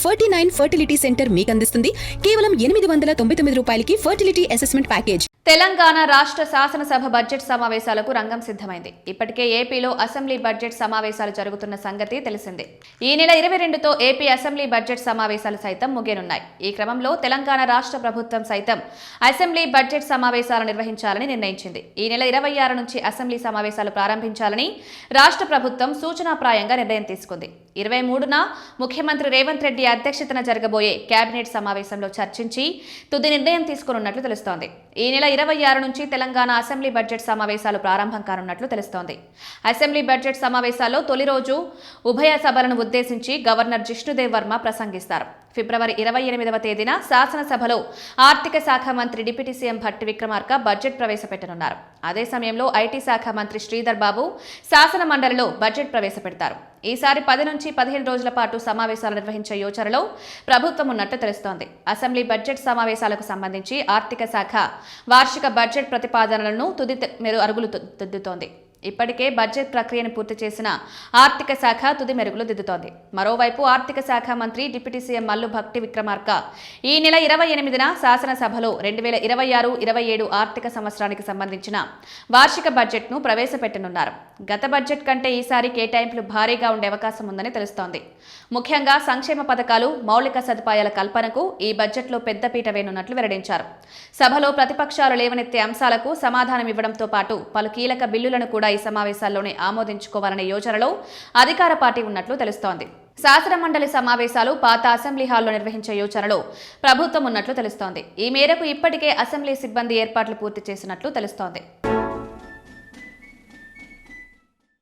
49 fertility centre మీకు అందిస్తుంది కేవలం 899 రూపాయలకి ఫర్టిలిటీ అసెస్మెంట్ ప్యాకేజ్. తెలంగాణ రాష్ట్ర శాసనసభ బడ్జెట్ సమావేశాలకు రంగం సిద్ధమైంది. ఇప్పటికే ఏపీలో అసెంబ్లీ బడ్జెట్ సమావేశాలు జరుగుతున్న సంగతి తెలిసిందే. ఈ నెల 22తో ఏపీ అసెంబ్లీ బడ్జెట్ సమావేశాలు సైతం ముగియనున్నాయి. ఈ క్రమంలో తెలంగాణ రాష్ట్ర ప్రభుత్వం సైతం అసెంబ్లీ బడ్జెట్ సమావేశాలు నిర్వహించాలని నిర్ణయించింది. ఈ నెల 26 నుంచి అసెంబ్లీ సమావేశాలు ప్రారంభించాలని రాష్ట్ర ప్రభుత్వం సూచనాప్రాయంగా నిర్ణయం తీసుకుంది. 23న ముఖ్యమంత్రి రేవంత్ రెడ్డి అధ్యక్షతన జరగబోయే కేబినెట్ సమావేశంలో చర్చించి తుది నిర్ణయం తీసుకున్నట్లు తెలుస్తోంది. ఈ నెల 26 నుంచి తెలంగాణ అసెంబ్లీ బడ్జెట్ సమావేశాలు ప్రారంభం కానున్నట్లు తెలుస్తోంది. అసెంబ్లీ బడ్జెట్ సమావేశాల్లో తొలి రోజు ఉభయ సభలను ఉద్దేశించి గవర్నర్ జిష్ణుదేవ్ వర్మ ప్రసంగిస్తారు. ఫిబ్రవరి 28వ తేదీన శాసనసభలో ఆర్థిక శాఖ మంత్రి deputy CM Bhatti Vikramarka budget ప్రవేశపెట్టనున్నారు. అదే సమయంలో ఐటీ శాఖ మంత్రి శ్రీధర్ బాబు శాసన మండలిలో బడ్జెట్ ప్రవేశపెడతారు. ఈసారి 10 నుంచి 15 రోజుల పాటు సమావేశాలు నిర్వహించే యోచనలో ప్రభుత్వం ఉన్నట్టు తెలుస్తోంది. అసెంబ్లీ బడ్జెట్ సమావేశాలకు సంబంధించి ఆర్థిక శాఖ వార్షిక బడ్జెట్ ప్రతిపాదనలను తుది అరుగులు దిద్దుతోంది. ఇప్పటికే బడ్జెట్ ప్రక్రియను పూర్తి చేసిన ఆర్థిక శాఖ తుది మెరుగులు దిద్దుతోంది. మరోవైపు ఆర్థిక శాఖ మంత్రి డిప్యూటీ సీఎం మల్లు భట్టి విక్రమార్క ఈ నెల 28న శాసనసభలో 2026-27 ఆర్థిక సంవత్సరానికి సంబంధించిన వార్షిక బడ్జెట్ను ప్రవేశపెట్టనున్నారు. గత బడ్జెట్ కంటే ఈసారి కేటాయింపులు భారీగా ఉండే అవకాశం ఉందని తెలుస్తోంది. ముఖ్యంగా సంక్షేమ పథకాలు, మౌలిక సదుపాయాల కల్పనకు ఈ బడ్జెట్లో పెద్దపీట వేనున్నట్లు వెల్లడించారు. సభలో ప్రతిపక్షాలు లేవనెత్తే అంశాలకు సమాధానం ఇవ్వడంతో పాటు పలు కీలక బిల్లులను కూడా ఈ సమావేశాల్లోనే ఆమోదించుకోవాలనే యోచనలో అధికార పార్టీ ఉన్నట్లు తెలుస్తోంది. శాసన మండలి సమావేశాలు పాత అసెంబ్లీ హాల్లో నిర్వహించే యోచనలో ప్రభుత్వం ఉన్నట్లు తెలుస్తోంది. ఈ మేరకు ఇప్పటికే అసెంబ్లీ సిబ్బంది ఏర్పాట్లు పూర్తి చేసినట్లు తెలుస్తోంది.